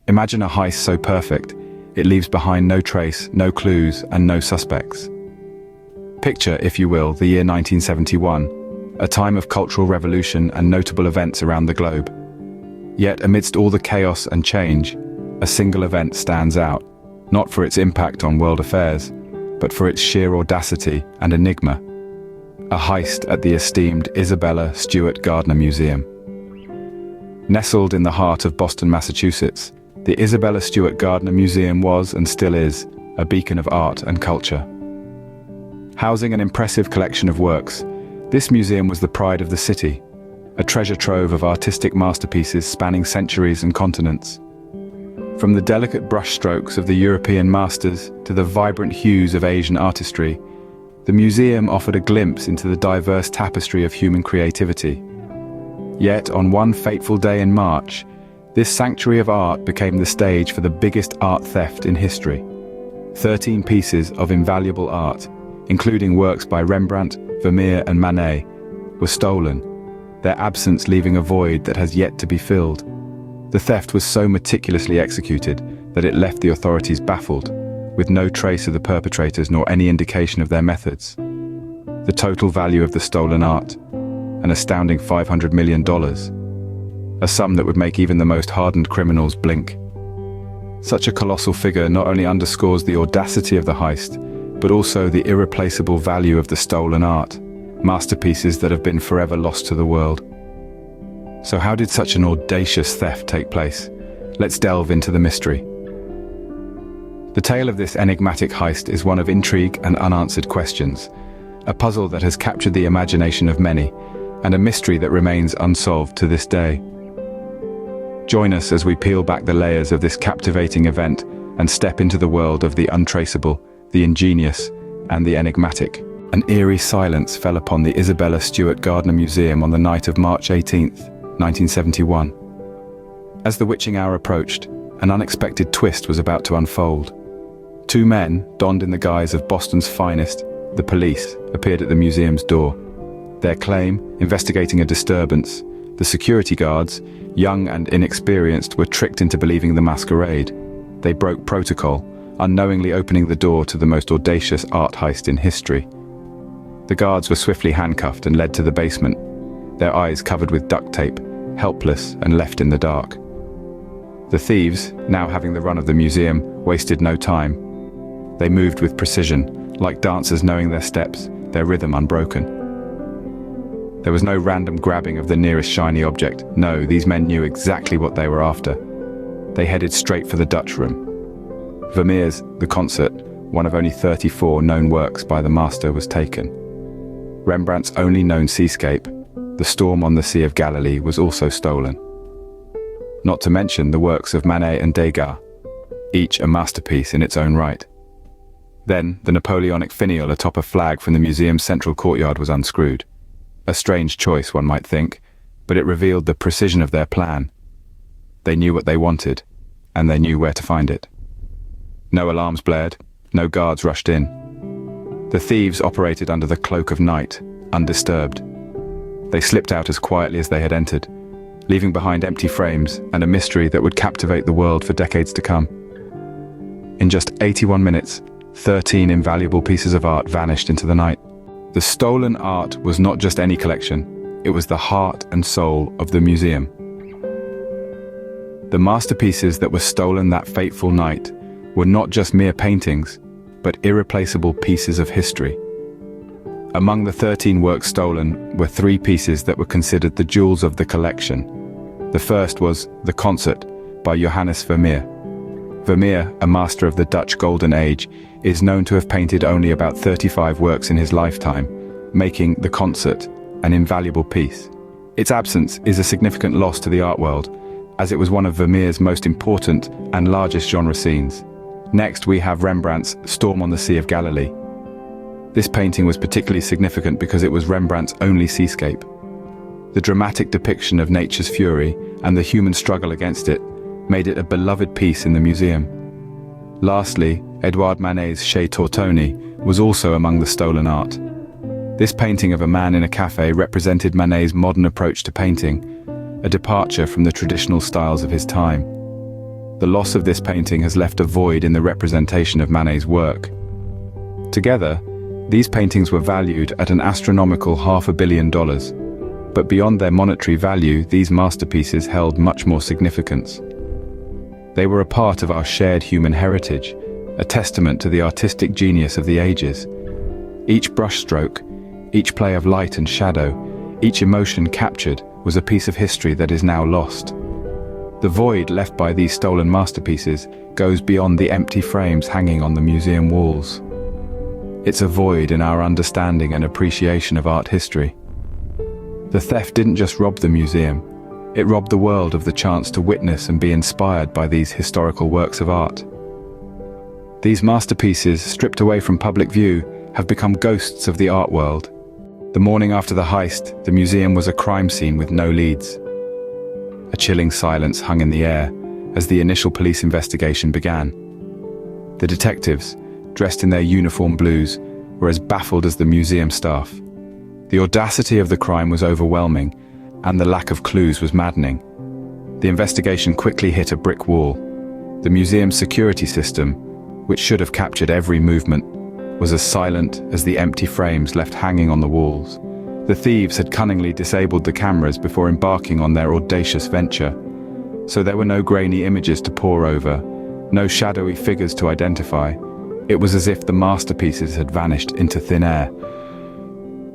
Imagine a heist so perfect, it leaves behind no trace, no clues, and no suspects. Picture, if you will, the year 1971, a time of cultural revolution and notable events around the globe. Yet, amidst all the chaos and change, a single event stands out, not for its impact on world affairs, but for its sheer audacity and enigma. A heist at the esteemed Isabella Stewart Gardner Museum. Nestled in the heart of Boston, Massachusetts, the Isabella Stewart Gardner Museum was, and still is, a beacon of art and culture. Housing an impressive collection of works, this museum was the pride of the city, a treasure trove of artistic masterpieces spanning centuries and continents. From the delicate brushstrokes of the European masters to the vibrant hues of Asian artistry, the museum offered a glimpse into the diverse tapestry of human creativity. Yet, on one fateful day in March, this sanctuary of art became the stage for the biggest art theft in history. 13 pieces of invaluable art, including works by Rembrandt, Vermeer and Manet, were stolen, their absence leaving a void that has yet to be filled. The theft was so meticulously executed that it left the authorities baffled, with no trace of the perpetrators nor any indication of their methods. The total value of the stolen art, an astounding $500 million, a sum that would make even the most hardened criminals blink. Such a colossal figure not only underscores the audacity of the heist, but also the irreplaceable value of the stolen art, masterpieces that have been forever lost to the world. So how did such an audacious theft take place? Let's delve into the mystery. The tale of this enigmatic heist is one of intrigue and unanswered questions, a puzzle that has captured the imagination of many, and a mystery that remains unsolved to this day. Join us as we peel back the layers of this captivating event and step into the world of the untraceable, the ingenious, and the enigmatic. An eerie silence fell upon the Isabella Stewart Gardner Museum on the night of March 18th, 1971. As the witching hour approached, an unexpected twist was about to unfold. Two men, donned in the guise of Boston's finest, the police, appeared at the museum's door. Their claim, investigating a disturbance. The security guards, young and inexperienced, were tricked into believing the masquerade. They broke protocol, unknowingly opening the door to the most audacious art heist in history. The guards were swiftly handcuffed and led to the basement, their eyes covered with duct tape, helpless and left in the dark. The thieves, now having the run of the museum, wasted no time. They moved with precision, like dancers knowing their steps, their rhythm unbroken. There was no random grabbing of the nearest shiny object. No, these men knew exactly what they were after. They headed straight for the Dutch room. Vermeer's The Concert, one of only 34 known works by the master, was taken. Rembrandt's only known seascape, The Storm on the Sea of Galilee, was also stolen. Not to mention the works of Manet and Degas, each a masterpiece in its own right. Then, the Napoleonic finial atop a flag from the museum's central courtyard was unscrewed. A strange choice, one might think, but it revealed the precision of their plan. They knew what they wanted, and they knew where to find it. No alarms blared, no guards rushed in. The thieves operated under the cloak of night, undisturbed. They slipped out as quietly as they had entered, leaving behind empty frames and a mystery that would captivate the world for decades to come. In just 81 minutes, 13 invaluable pieces of art vanished into the night. The stolen art was not just any collection, it was the heart and soul of the museum. The masterpieces that were stolen that fateful night were not just mere paintings, but irreplaceable pieces of history. Among the 13 works stolen were 3 pieces that were considered the jewels of the collection. The first was The Concert by Johannes Vermeer. Vermeer, a master of the Dutch Golden Age, is known to have painted only about 35 works in his lifetime, making The Concert an invaluable piece. Its absence is a significant loss to the art world, as it was one of Vermeer's most important and largest genre scenes. Next, we have Rembrandt's Storm on the Sea of Galilee. This painting was particularly significant because it was Rembrandt's only seascape. The dramatic depiction of nature's fury and the human struggle against it made it a beloved piece in the museum. Lastly, Edouard Manet's Chez Tortoni was also among the stolen art. This painting of a man in a cafe represented Manet's modern approach to painting, a departure from the traditional styles of his time. The loss of this painting has left a void in the representation of Manet's work. Together, these paintings were valued at an astronomical $500 million. But beyond their monetary value, these masterpieces held much more significance. They were a part of our shared human heritage, a testament to the artistic genius of the ages. Each brushstroke, each play of light and shadow, each emotion captured was a piece of history that is now lost. The void left by these stolen masterpieces goes beyond the empty frames hanging on the museum walls. It's a void in our understanding and appreciation of art history. The theft didn't just rob the museum, it robbed the world of the chance to witness and be inspired by these historical works of art. These masterpieces, stripped away from public view, have become ghosts of the art world. The morning after the heist, the museum was a crime scene with no leads. A chilling silence hung in the air as the initial police investigation began. The detectives, dressed in their uniform blues, were as baffled as the museum staff. The audacity of the crime was overwhelming, and the lack of clues was maddening. The investigation quickly hit a brick wall. The museum's security system, which should have captured every movement, was as silent as the empty frames left hanging on the walls. The thieves had cunningly disabled the cameras before embarking on their audacious venture, so there were no grainy images to pore over, no shadowy figures to identify. It was as if the masterpieces had vanished into thin air.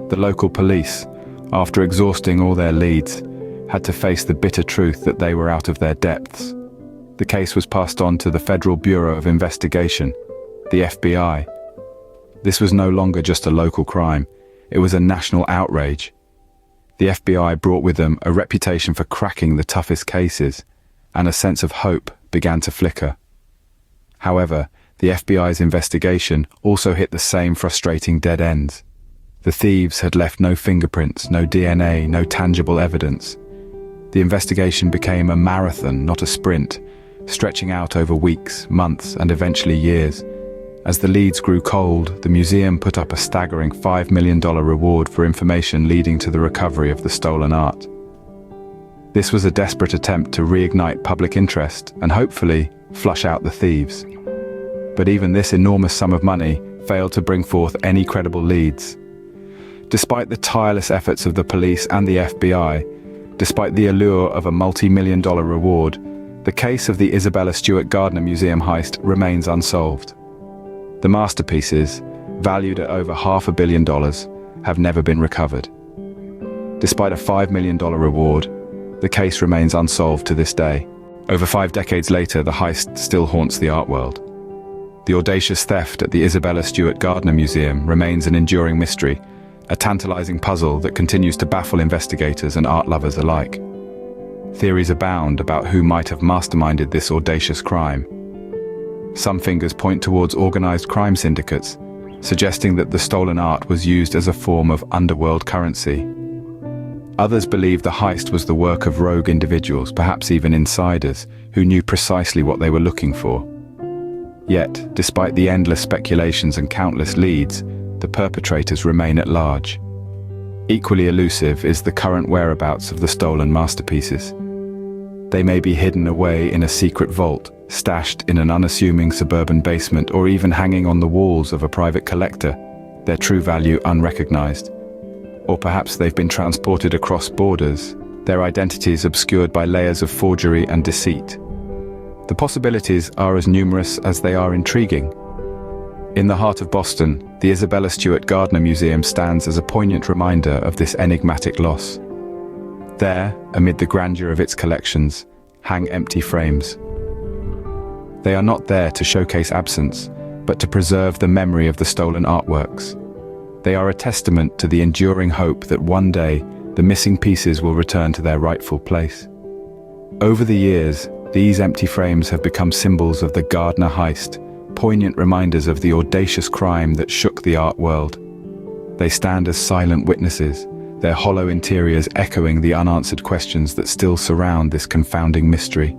The local police, after exhausting all their leads, had to face the bitter truth that they were out of their depths. The case was passed on to the Federal Bureau of Investigation, the FBI. This was no longer just a local crime. It was a national outrage. The FBI brought with them a reputation for cracking the toughest cases, and a sense of hope began to flicker. However, the FBI's investigation also hit the same frustrating dead ends. The thieves had left no fingerprints, no DNA, no tangible evidence. The investigation became a marathon, not a sprint, stretching out over weeks, months, and eventually years. As the leads grew cold, the museum put up a staggering $5 million reward for information leading to the recovery of the stolen art. This was a desperate attempt to reignite public interest and hopefully flush out the thieves. But even this enormous sum of money failed to bring forth any credible leads. Despite the tireless efforts of the police and the FBI, despite the allure of a multi-million-dollar reward, the case of the Isabella Stewart Gardner Museum heist remains unsolved. The masterpieces, valued at over $500 million, have never been recovered. Despite a $5 million reward, the case remains unsolved to this day. Over 5 decades later, the heist still haunts the art world. The audacious theft at the Isabella Stewart Gardner Museum remains an enduring mystery, a tantalizing puzzle that continues to baffle investigators and art lovers alike. Theories abound about who might have masterminded this audacious crime. Some fingers point towards organized crime syndicates, suggesting that the stolen art was used as a form of underworld currency. Others believe the heist was the work of rogue individuals, perhaps even insiders, who knew precisely what they were looking for. Yet, despite the endless speculations and countless leads, the perpetrators remain at large. Equally elusive is the current whereabouts of the stolen masterpieces. They may be hidden away in a secret vault, stashed in an unassuming suburban basement, or even hanging on the walls of a private collector, their true value unrecognized. Or perhaps they've been transported across borders, their identities obscured by layers of forgery and deceit. The possibilities are as numerous as they are intriguing. In the heart of Boston, the Isabella Stewart Gardner Museum stands as a poignant reminder of this enigmatic loss. There, amid the grandeur of its collections, hang empty frames. They are not there to showcase absence, but to preserve the memory of the stolen artworks. They are a testament to the enduring hope that one day the missing pieces will return to their rightful place. Over the years, these empty frames have become symbols of the Gardner Heist, poignant reminders of the audacious crime that shook the art world. They stand as silent witnesses, their hollow interiors echoing the unanswered questions that still surround this confounding mystery.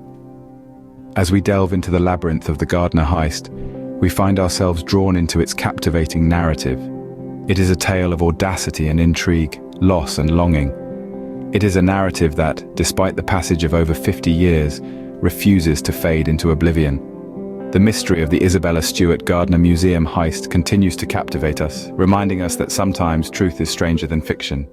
As we delve into the labyrinth of the Gardner Heist, we find ourselves drawn into its captivating narrative. It is a tale of audacity and intrigue, loss and longing. It is a narrative that, despite the passage of over 50 years, refuses to fade into oblivion. The mystery of the Isabella Stewart Gardner Museum heist continues to captivate us, reminding us that sometimes truth is stranger than fiction.